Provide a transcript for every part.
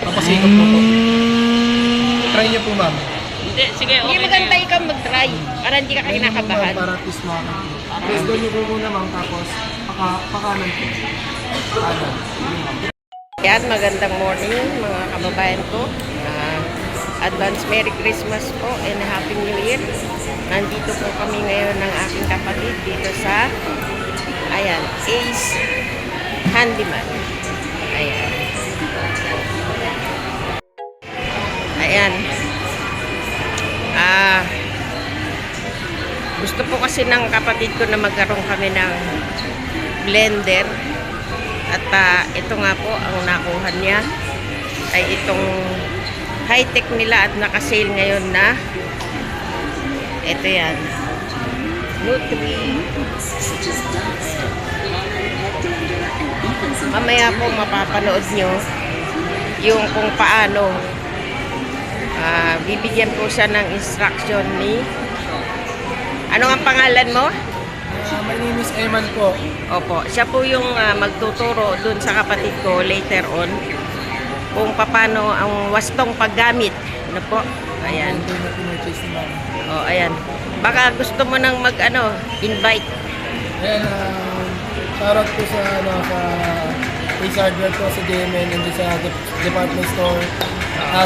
Papasikot mo po. Try niyo po, ma'am. Hindi, sige, Hindi okay. maganda ikaw mag-try. Para hindi ka Try niyo po, ma'am, kinakabahan. para at least makakita. Press down niyo po muna, ma'am, tapos pakanan po. Kanan. Yan, magandang morning mga kababayan ko. Advance Merry Christmas po and Happy New Year. Nandito po kami ngayon ng aking kapatid dito sa Ace Handyman. Ayan. Gusto po kasi ng kapatid ko na magkaroon kami ng blender. At ito nga po ang nakuha niya ay itong high-tech nila at naka-sale ngayon na ito yan, Nutri. Mamaya po mapapanood nyo yung kung paano bibigyan po siya ng instruction ni ano ang pangalan mo? My name is Eman po. Opo, siya po yung magtuturo dun sa kapatid ko later on kung paano ang wastong paggamit. Ano po? Ayan. Ito na pinurchase ni ma'am. O, ayan. Baka gusto mo nang invite. Ayan, shoutout po sa Ace Hardware po sa DMN and sa department store.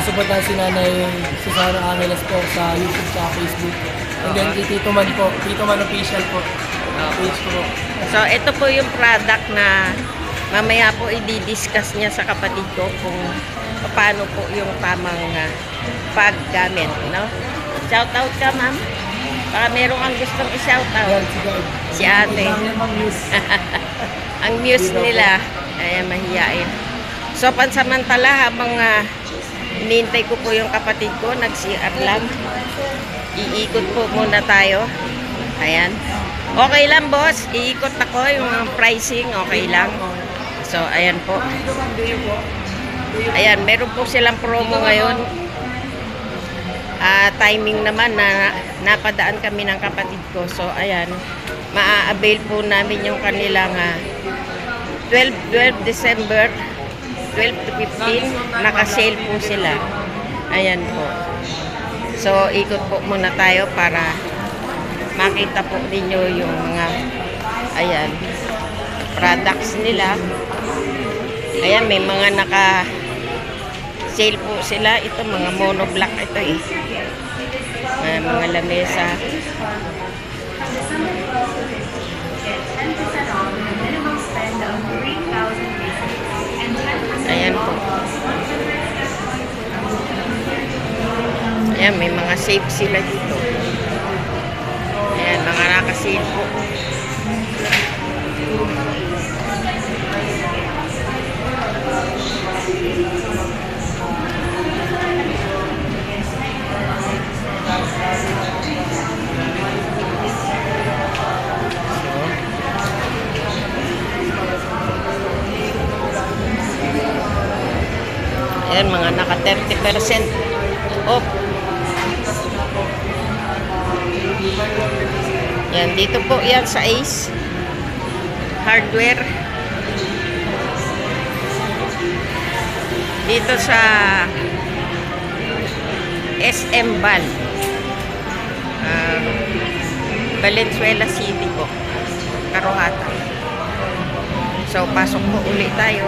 Supportan si Nanay Susana Angeles po sa YouTube sa Facebook. And then kay Tito Man po, Tito Man Official po. Page po. So, ito po yung product na mamaya po i-discuss niya sa kapatid ko kung paano po yung tamang paggamit, no? Shout out ka, ma'am. Baka meron kang gustong i-shout out. Ayan, Si ate. Ang muse nila ay mahiyain. So, pansamantala habang inintay ko po yung kapatid ko, nag-CR lang. Iikot po muna tayo. Ayan. Okay lang, boss. Iikot ako yung pricing. Okay lang. So, ayan po. Ayan, meron po silang promo ngayon. Timing naman na napadaan kami ng kapatid ko. So, ayan. Maa-avail po namin yung kanilang 12 December 12 to 15. Naka-sale po sila. Ayan po. So, ikot po muna tayo para makita po ninyo yung mga products nila. Ayan, may mga naka-sale po sila. Ito, mga monoblock ito eh. Mga lamesa. Ayan po. Ayan, may mga safe sila dito. Ayan, mga naka-sale po. Ayan, mga naka 30% off. Yan, dito po yan sa Ace Hardware. Dito sa SM Ban. Valenzuela City po. Karuhata. So, pasok po ulit tayo.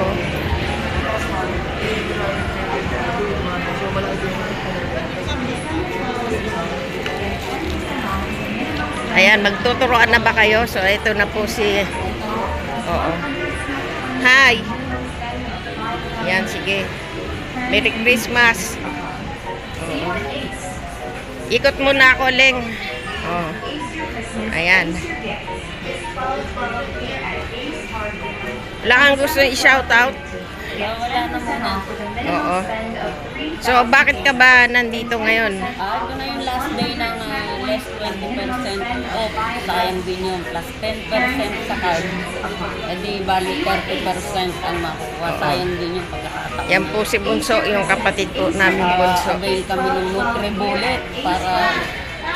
Ayan, magtuturoan na ba kayo? So, ito na po si... Oo. Hi! Ayan, sige. Merry Christmas! Oo. Ikot muna ako, Leng. Oo. Ayan. Wala kang gusto i-shoutout? Wala na muna. Oo. So, bakit ka ba nandito ngayon? Ito na yung last day ng less 20% off sa din yun, plus 10% sa card. E di bali 30% ang makukuha. Sayang din yung pagkakataon. Yan po si Bunso, yung kapatid po namin Bunso. Avail kami ng Nutri Bullet para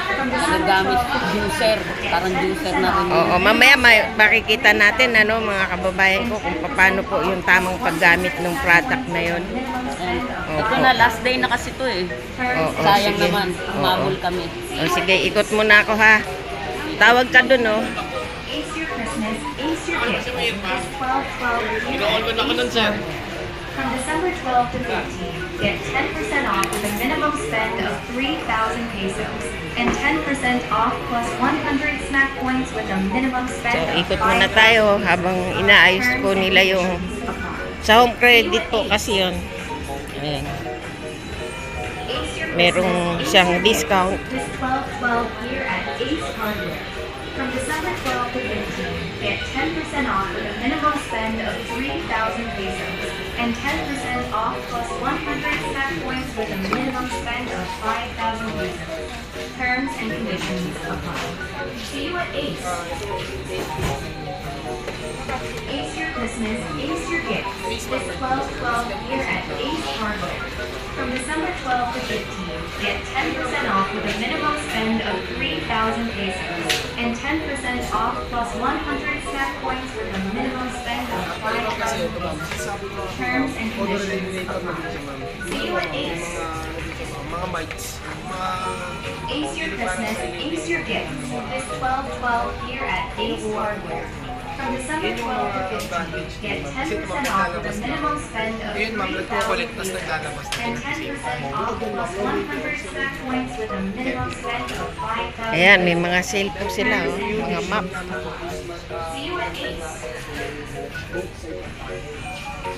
nagamit juicer. Parang juicer na rin. Oo, mamaya makikita natin ano mga kababayan ko kung paano po yung tamang paggamit ng product na yon. Ito na, last day na kasi to eh. Oo, Sayang sige. naman, umabol kami. O sige, ikot muna ako ha. Tawag ka dun, oh. Ace Your Christmas, Ace Your Gift. This 12-12 year From December 12 to 15, get 10% off with a minimum spend of 3,000 pesos and 10% off plus 100 snack points with a minimum So, spend of ikot muna tayo habang inaayos po nila yung sa home credit po kasi yun. Ayan. Merong siyang discount. This 12-12 year at Ace Hardware. From December 12 to 15, get 10% off with a minimum spend of 3,000 pesos and 10% off plus 100 snack points with a minimum spend of 5,000 pesos. Terms and conditions apply. See you at Ace. Ace Your Christmas, Ace Your Gift. This 12-12 year at Ace Hardware. From December 12 to 15, get 10% off with a minimum spend of 3,000 pesos and 10% off plus 100 snack points with a minimum spend of 5,000 pesos. Terms and conditions apply. See you at Ace. Mga mics. Ace Your Christmas, Ace Your Gift. This 12-12 year at Ace Hardware. From December 12 to 15, get 10% off with a minimum spend of 3,000 pesos and 10% off plus 100 snack points with a minimum spend of 5,000 Ayan, may mga sale po sila, oh. Mga map. See you at Ace.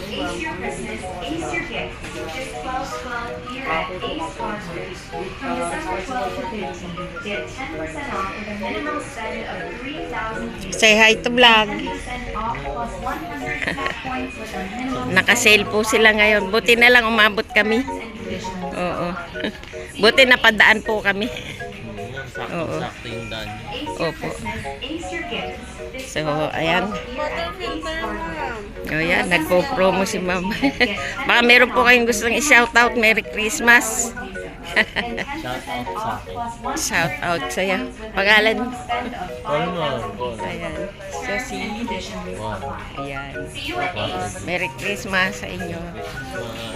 Ace Your Christmas, Ace Your Gift. This 12-12 year at Ace Hardware. From December 12 to 15, get 10% off with a minimum spend of 3,000 pesos. Say hi to vlog. 10% off plus 100 snack points with a minimum Naka-sale po sila ngayon. Buti na lang umabot kami. terms and conditions. Oo. Buti napadaan po kami. Oo. Sakto yung daan. Ace Your Opo. Christmas, Ace Your Gift. This So, ayan. 12-12 year at Ace Hardware. O yan, nagpo-promo si ma'am. Baka meron po kayong gustong i-shoutout. Merry Christmas. And 10% off plus 100 Shout out sa'yo. Pangalan? spend of Paul. 5,000 pesos. Ayan. So, Terms si... and conditions apply. Ayan. See you at Ace. Merry Christmas sa inyo.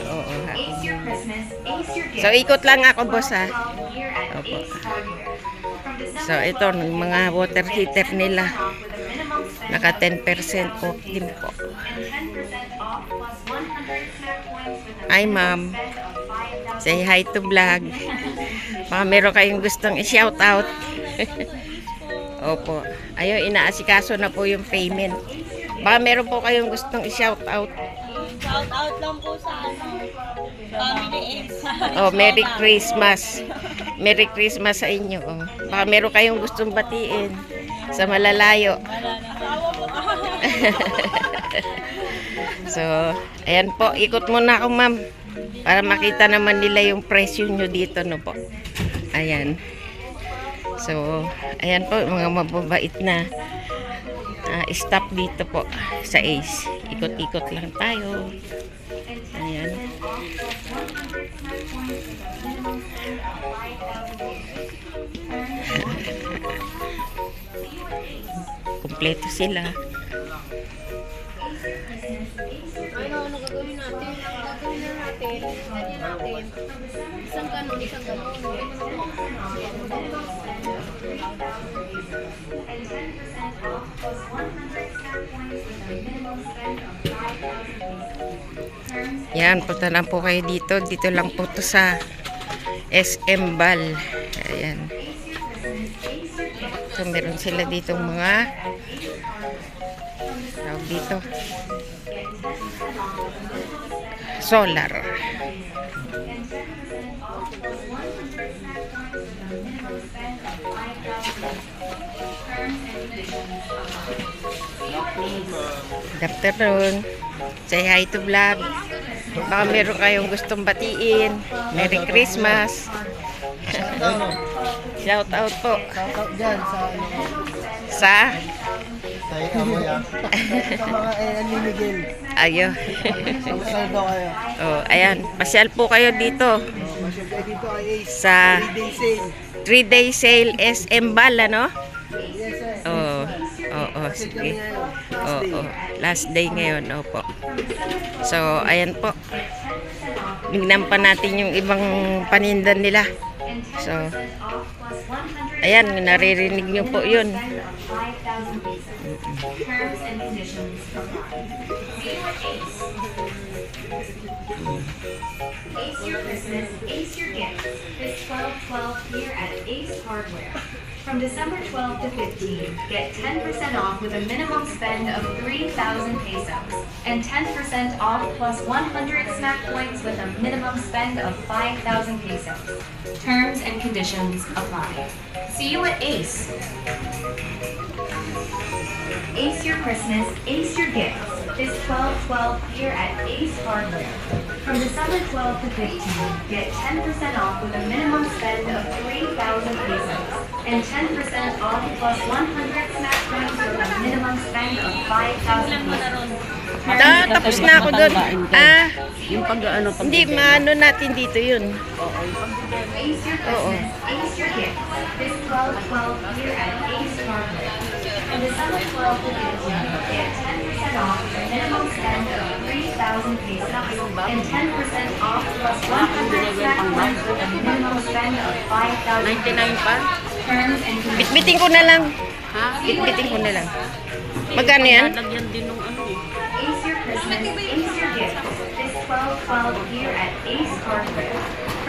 Oo. ha. Ace Your Christmas, Ace Your Gift. So, ikot lang ako, boss, ha. 12 year at Opo. Ace Hardware. From December So, ito, yung mga water heater nila. off with a minimum spend Naka of 10% off din po. and 10% off plus 100 snack points with a Hi, minimum ma'am. spend of 5,000. Say hi to vlog. Baka meron kayong gustong i-shoutout. Opo. Ayun, inaasikaso na po yung payment. Baka meron po kayong gustong i-shoutout. Shout out lang po sa Family Ace. Oh, Merry Christmas. Merry Christmas sa inyo. Oh. Baka meron kayong gustong batiin sa malalayo. So, ayan po. Ikot muna ako, ma'am. Para makita naman nila yung presyo nyo dito, no po. Ayan. So, ayan po, mga mababait na staff dito po sa Ace. Ikot-ikot lang tayo. Ayan. Kompleto sila. Ano gagawin natin? Gagawin na natin. Ganyan natin. Isang ganon, isang ganon. And 10% off plus 100 snack points with a minimum spend of 5,000 pesos. Terms Yan, punta lang po kayo dito. Dito lang po to sa SM Bal. Ayan. So, meron sila dito mga tawag dito solar. Good afternoon. Say hi to vlog. Baka meron kayong gustong batiin. Merry Christmas. Shout out po. Shoutout dyan sa Sa sa Amoya. Sa mga ni Miguel. ayo. Saan daw kayo? Oh, ayan. Pasyal po kayo dito Masyal kayo dito ay Ace. sa 3-day sale. 3-day sale SM Bala, no? Yes, sir. Oo, sige. Oo, last day ngayon, opo. So, ayan po. Tingnan pa natin yung ibang paninda nila. So, ayan, naririnig nyo po yun. Terms and conditions apply. See you at Ace. Ace your Christmas, Ace your gifts. This 12/12 here at Ace Hardware. From December 12 to 15, get 10% off with a minimum spend of 3,000 pesos and 10% off plus 100 snack points with a minimum spend of 5,000 pesos. Terms and conditions apply. See you at Ace. Ace your Christmas, Ace your gifts. This 12/12 here at Ace Hardware. From December 12 to 15, get 10% off with a minimum spend of 3,000 pesos and 10% off plus 100 snack points with a minimum spend of 5,000 pesos. Tapos na ako doon. Yung pag-ano, Hindi, maano natin dito yun. Ace your Christmas, Ace your gifts. This 12/12 here at Ace Hardware. From December 12 to 15, get 10% off with a minimum spend of 3,000 pesos and 10% off plus 100 snack points with a minimum spend of 5,000 99 pa? Terms and conditions. Bitbitin ko na lang. Ha? Bitbitin ko na lang. Magkano yan? Lalagyan din nung ano eh. Ace your Christmas, Ace your gifts. This 12/12 here at Ace Hardware.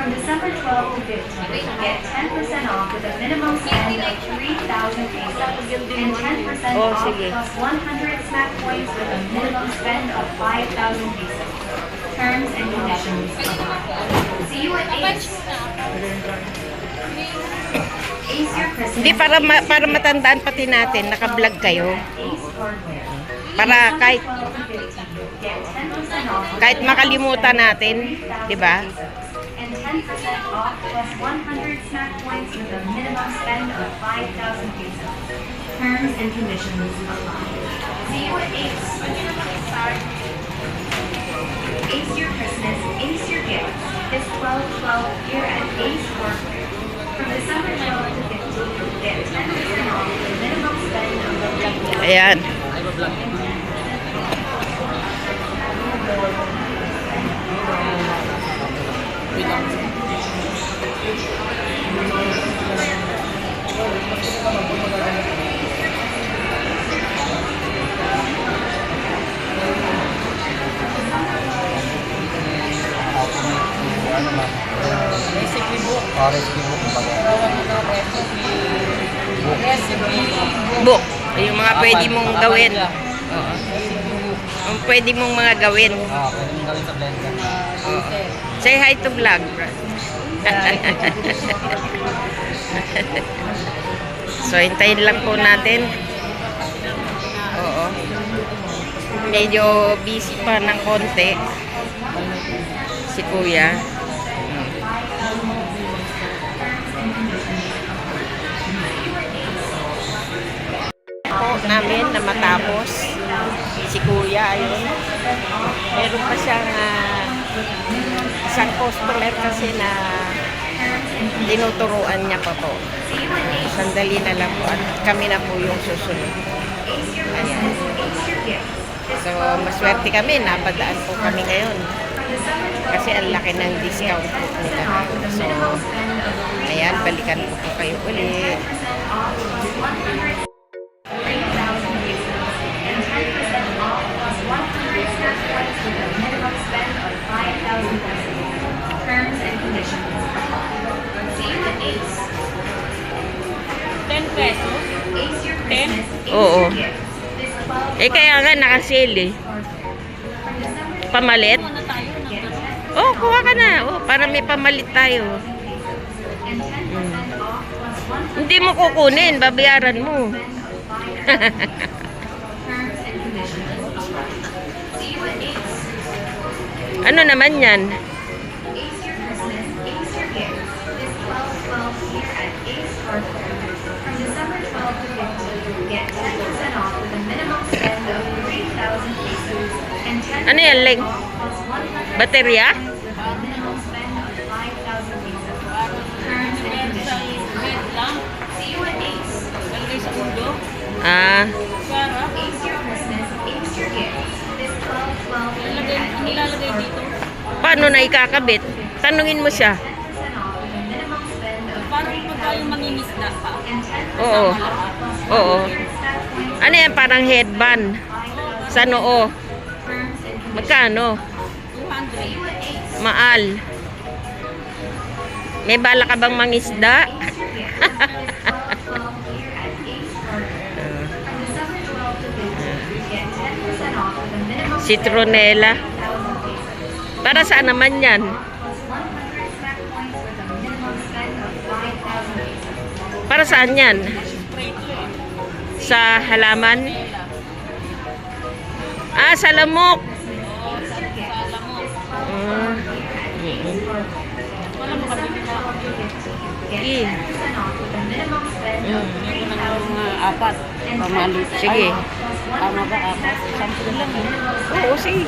From December 12 to 15, get 10% off with a minimum spend of 3,000 pesos and 10% Oh, off sige. plus 100 snack points with a minimum spend of 5,000 pesos. Terms and conditions apply. See you at Ace. Ace your Christmas. Hindi, para matandaan pati natin, naka-vlog kayo. Ace Hardware. Para kahit, 12 to 15, get 10% off with kahit makalimutan natin, di ba? and 10% off plus 100 snack points with a minimum spend of 5,000 pesos. Terms and conditions apply. See you at Ace. Ace your Christmas, Ace your gifts. This 12/12 here at Ace Hardware. From December 12 to 15, get 10% off with a minimum spend of 3,000. Ayan. Recipe book. Recipe Book. Yung mga pwede mong gawin. Oo. Ang pwede mong mga gawin. Pwede mong gawin sa blender. Oo. Say hi to vlog. So, hintayin lang po natin. Oo. Medyo busy pa ng konti. Si Kuya. Po namin na matapos. Si Kuya, ayun. Meron pa siyang isang customer kasi na tinuturuan niya pa po. Sandali na lang po at kami na po yung susunod. Ayan. So, maswerte kami. Napadaan po kami ngayon. Kasi ang laki ng discount po nila. So, ayan, balikan po kayo ulit. Terms and conditions. See you at Ace. 10 pesos. Ace your Christmas. Ace Oo. your gifts. This 12 Eh, kaya nga nakasale eh. from December Pamalit. Muna tayo ng Oh, kuha ka na. Oh, para may pamalit tayo. and 10% off plus 100 Hindi mo kukunin, babayaran mo. terms and conditions apply. See you at Ace. Ano naman yan? Ace your Christmas. Ace your gifts. This 12/12 here at Ace Hardware. From December 12 to 15, get 10% off with a minimum spend of 3,000 pesos and 10% Ano yan, Leng? off plus 100 Baterya? with a minimum spend of 5,000 pesos. Terms and conditions apply. Ah, Ace Your Christmas, Ace Your Gifts. This 12/12 Nilalagay dito. paano na ikakabit? Tanungin mo siya. 10% off with a minimum spend of Parang pagka yung mangingisda pa. and 10% Oo. Oo. snack points Ano yan? Parang headband. Sa noo. terms and Magkano? 200. Maal. May bala ka bang mangisda? Citronella. Para saan naman yan? Para saan yan? Sa halaman? Ah, sa lamok. Ah. Eh. Mga apat. Pamalit. Sige. Tama ba? Apat. 10 lang yun. Oo, sige.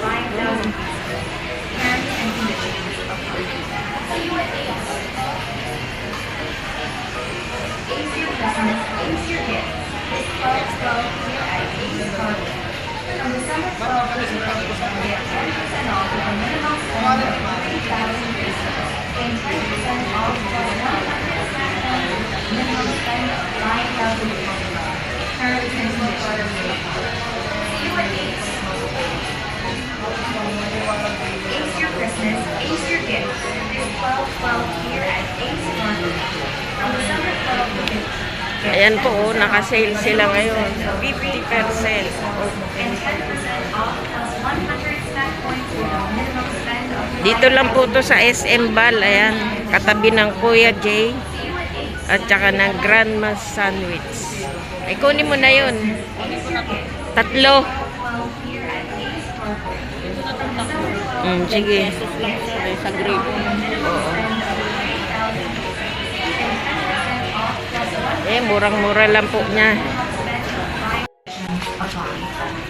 Ace Your Christmas, Ace Your Gifts. This 12/12 here at Ace Market. From December 12 to 15. Ayan po, oh, naka-sale sila ngayon. 50%. And 10% off plus 100 snack points with a minimum spend of Dito lang po to sa SM Bal. Ayan, katabi ng Kuya J. At saka ng Grandma Sandwich. Ay, kunin mo na yun. Tatlo. Sige. Pesos lang sir. Sa grape. Oo. Eh, murang-mura lang po niya.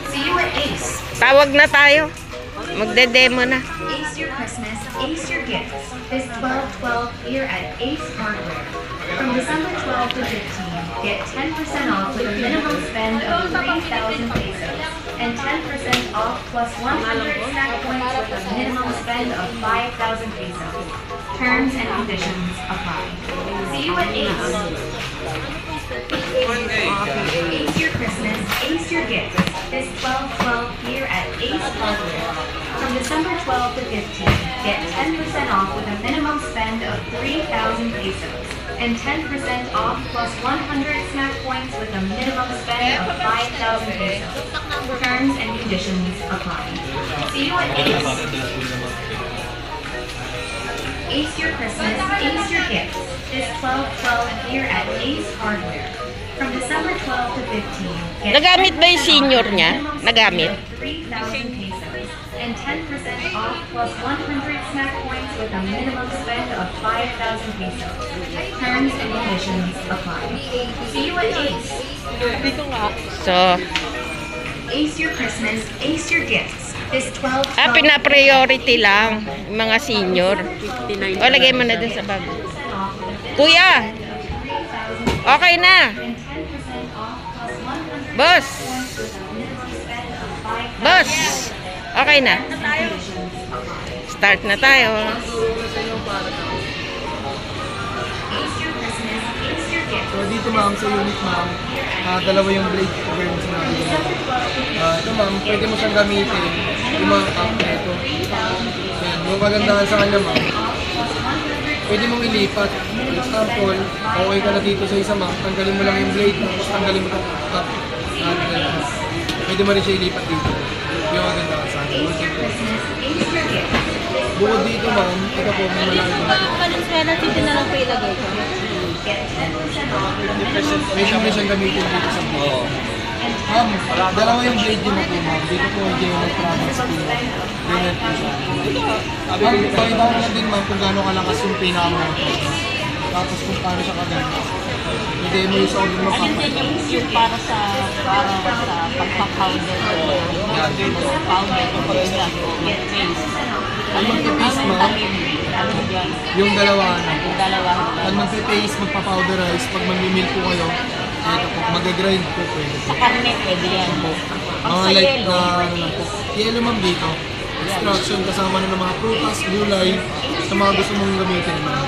See you at Ace. Tawag na tayo. Magde-demo na. Ace Your Christmas, Ace Your Gifts. This 12/12 here at Ace Hardware. From December 12 to 15, get 10% off with a minimum spend of 3,000 pesos and 10% off plus 100 snack points with a minimum spend of 5,000 pesos. Terms and conditions apply. See you at Ace. Ace Your Christmas, Ace Your Gifts. This 12/12 here at Ace Hardware. From December 12 to 15, get 10% off with a minimum spend of 3,000 pesos and 10% off plus 100 snack points with a minimum spend of 5,000 pesos. Terms and conditions apply. See you at Ace. Ace Your Christmas, Ace Your Gifts. This 12/12 here at Ace Hardware. From December 12 to 15, get Nagamit ba yung 10% senior off niya? with a minimum Nagamit? spend of 3,000 pesos and 10% off plus 100 snack points with a minimum spend of 5,000 pesos. Terms and conditions apply. See you at Ace. So, Ace Your Christmas, Ace Your Gifts. This 12/12 pina-priority lang yung mga senior. 59. O, lagay mo na dun sa bag. Kuya, okay na. Boss. Boss. Okay na. Start na tayo. So dito ma'am, sa unit ma'am, dalawa yung blade cover na sinabi ko ma'am. Ito ma'am, pwede mo siyang gamitin yung mga cup na ito. So, yung kagandahan sa kanya ma'am, pwede mong ilipat. For example, okay ka na dito sa isa ma'am, tanggalin mo lang yung blade, tapos tanggalin mo itong cup. Pwede mo rin siya ilipat dito. Yung kagandahan sa kanya. Bukod dito ma'am, ito po, may malaki ma'am. Valenzuela City na lang po ilagay ko. Pwede mo rin siyang gamitin dito sa blade. Ma'am, dalawa yung blade din mo po ma'am. Dito po yung General Travis Steel. Ganyan po siya. Ma'am, pakita ko lang din ma'am kung gaano kalakas yung pinaka-motor. Tapos kung paano siya kaganda. Hindi mo yung sa ulit mo Alin din yung para sa pagpapowder ko. Powder ko pag isa. Paste. Pag magpipaste ma'am, Alin dyan? yung dalawa na. Yung dalawa. Pag magpipaste, magpa-powderize, pag mamimil po kayo, Ito po, mag-grind po pwede po. Sa karne, pwede yan. Pag Mga sa light yelo, na ano lang po. Yelo ma'am dito. Extraction kasama na ng mga prutas, gulay, sa mga gusto mong gamitin ma'am.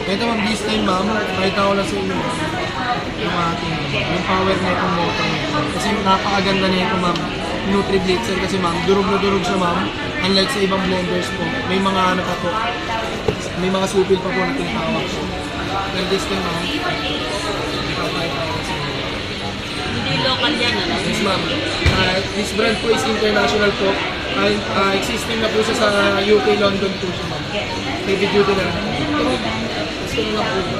Ito ma'am, this time ma'am, kahit ako lang sa inyo ma'am, yung ating, yung power na itong motor nito. Kasi napakaganda na ito ma'am, Nutri-Blitzer kasi ma'am, durog na durog siya ma'am. Unlike sa ibang blenders po, may mga ano pa po, may mga supil pa po na tinatawag po. Pero this time ma'am, ikaw tayo sa inyo. hindi local yan, ano? Yes, ma'am. This brand po is international po. Existing na po siya sa UK, London po siya, ma'am. Heavy duty na lang. Gusto na lang po.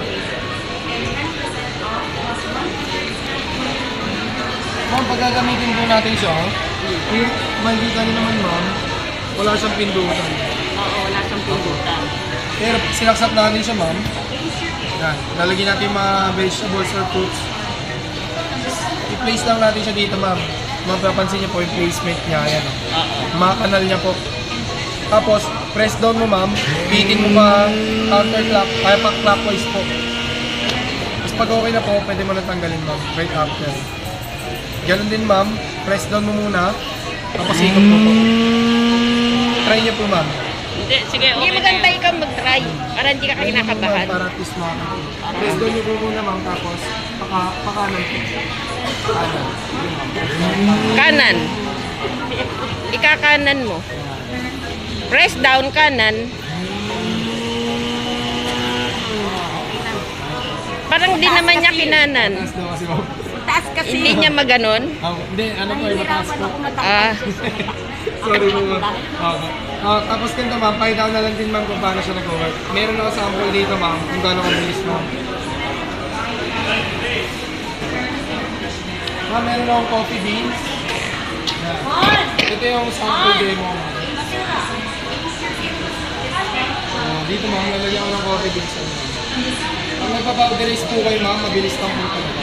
Ma'am, pag gagamitin po natin siya, yung makikita niyo naman, ma'am, wala siyang pindutan. Oo, wala siyang pindutan. Pero sinaksak natin siya, ma'am. Yan. Lalagyan natin yung mga vegetables or fruits. I-place lang natin siya dito, ma'am. Mapapansin niyo po yung placement niya. Ayan, oh. Oo. Mga kanal niya po. Tapos, press down mo, ma'am. Bitin mo pa counterclock, kaya pa clockwise po. Tapos pag okay na po, pwede mo na tanggalin, ma'am. Right after. Ganun din, ma'am. Press down mo muna. Tapos ikot mo po. Try niyo po, ma'am. Hindi, sige, okay. Hindi maganda ikaw mag-try para hindi ka Try niyo po, ma'am, kinakabahan. para at least makakita. Press down niyo po muna, ma'am. Tapos, pakanan po. Kanan. Yun, ma'am. Kanan. Ikakanan mo. Press down kanan. Parang di naman niya kinanan. Taas daw kasi, ma'am. Taas kasi. Hindi niya maganon. Hindi, ano po, mataas po. Ah, Sorry po, ma'am. Okay. Tapos ganito, ma'am, pakita ko na lang din, ma'am, kung paano siya nag-work. Meron ako sample dito, ma'am, kung gaano kabilis, ma'am. Ma'am, meron akong coffee beans. Yan. Ito yung sample demo, ma'am. Dito, ma'am, lalagyan ko ng coffee beans. Pag nagpapauterize po kayo, ma'am, mabilis lang po talaga.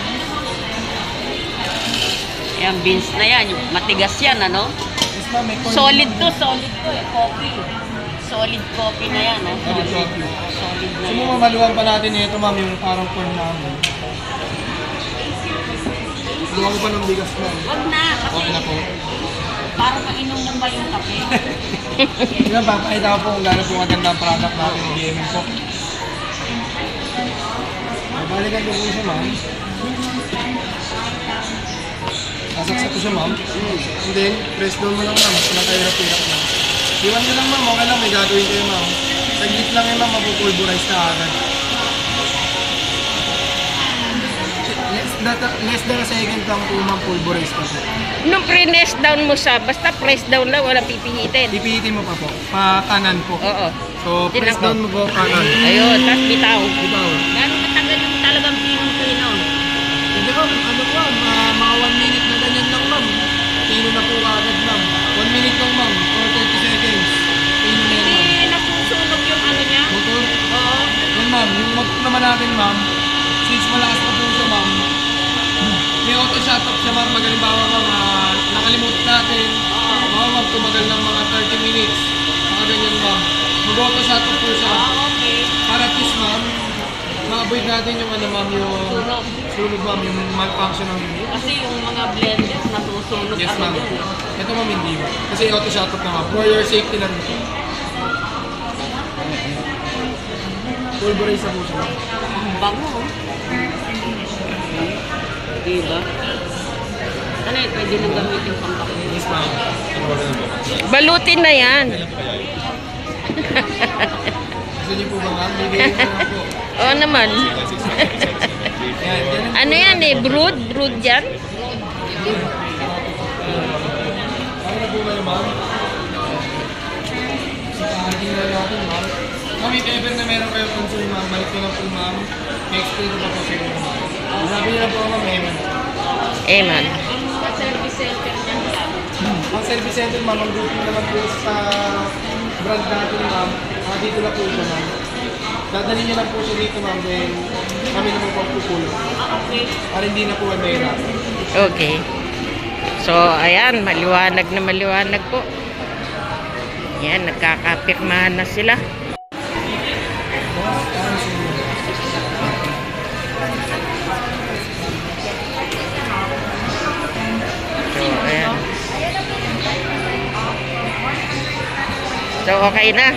Yan, beans na yan. Matigas yan, ano? Yes, ma'am, may corn. Solid to eh. Coffee. Solid coffee na yan, oh. Solid coffee. Solid na So, yan. mamaluan pa natin ito, ma'am, yung parang corn namin. Luwag ko pa ng bigas, ma'am. Wag na, kasi Okay na po. parang mainom lang ba yung kape? Yan, papakita ko po kung gaano po maganda ang product natin ng BMM po. Balikan ko po siya, ma'am. Sasaksak ko siya, ma'am. And then, press down mo lang, ma'am. Wala tayo na pilak, ma'am. Iwan nyo lang, ma'am. Okay lang, may gagawin kayo, ma'am. Saglit lang yun, ma'am. Mapupulverize na agad. Less than a second lang po, ma'am. Pulverize pa po. nung pre-nest down mo siya, basta press down lang, walang pipihitin. Ipihitin mo pa po. Pa kanan po. Oo. So, Yun press ako. down mo po kanan. Ayun, tapos bitaw. Bitaw. Gano'ng katagal yung talagang pinong-pino? Hindi ma'am, ano po, mga 1 minute na ganyan lang, ma'am. Pino na po agad, ma'am. 1 minute lang, ma'am. Or 30 seconds. Pino na yan, ma'am. Hindi nasusunog yung ano niya? Motor. Oo. Yan, ma'am. Yung motor naman natin, ma'am. Since malakas na po siya, ma'am. May auto shut off siya, ma'am. Magalimbawa, ma'am, nakalimutan natin. Ma'am, tumagal ng mga 30 minutes. Mga ganyan, ma'am. Mag-auto shut off po siya. Okay. Para at least, ma'am, ma-avoid natin yung ano, ma'am, yung Sunog. sunog, ma'am, yung malfunction ng Kasi yung mga blenders nasusunog yes, agad ma'am. yun. Ito, ma'am, hindi, ma'am. Kasi auto shut off na, ma'am. For your safety lang. Pulverize na po siya. Ang bango. oh. Diba? Ano yun, pwede nang gamitin pang kape. Yes, ma'am. Balutin na yan. Gusto niyo po ba, ma'am? Bigay ko na po. Oo naman. Yan, yan. Ano yan eh, brood? Brood yan? Ano na po ba, ma'am? Akin na natin, ma'am. Ma'am, if ever na meron kayo concern, ma'am, balik ko na po, ma'am. May explain ko pa po sa inyo, ma'am. Sabi niyo na po, ma'am, Eman. Eh man. Sa service center niyan lang. Ang service center, ma'am, ang grouping naman po sa brand natin, ma'am. Dito na po siya, ma'am. Dadalhin niyo lang po siya dito, ma'am. Then, kami na po pagpupulong. Okay. Para hindi na po ay mahirap. Okay. So, ayan, maliwanag na maliwanag po. Yan, nagkakapirmahan na sila. So, ayan. So, okay na.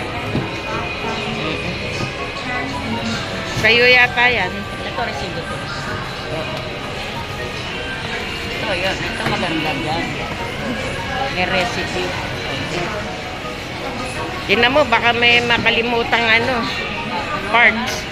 Kayo yata yan. Ito, resibo to. Ito, yun. Ito maganda dyan. May recipe. Tingnan mo, baka may makalimutang ano, parts.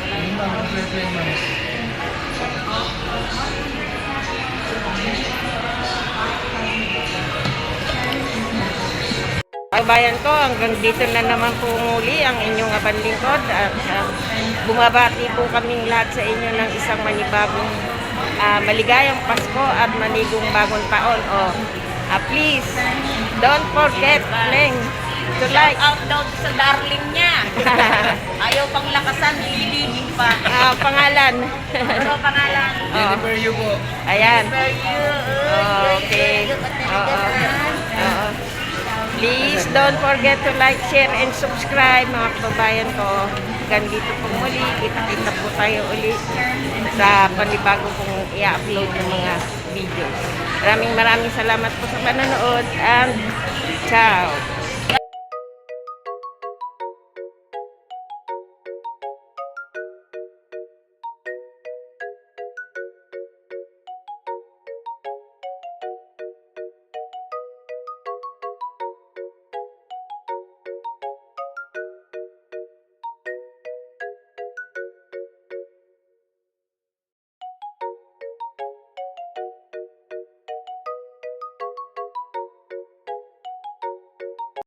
Bayan ko, hanggang dito na naman po muli ang inyong abanlingkod. At bumabati po kaming lahat sa inyo ng isang manibagong maligayang Pasko at manigong bagong taon. Please, don't forget, Leng, to like. Shout out daw sa darling niya. Ayaw pang lakasan, nililibing pa. Pangalan. Ano pangalan? Jennifer Yu po. Ayan. For you. Okay. Oo. Please don't forget to like, share, and subscribe mga kababayan ko. Hanggang dito po muli. Kita-kita po tayo uli sa panibago kong i-upload ng mga video. Maraming salamat po sa panonood and ciao!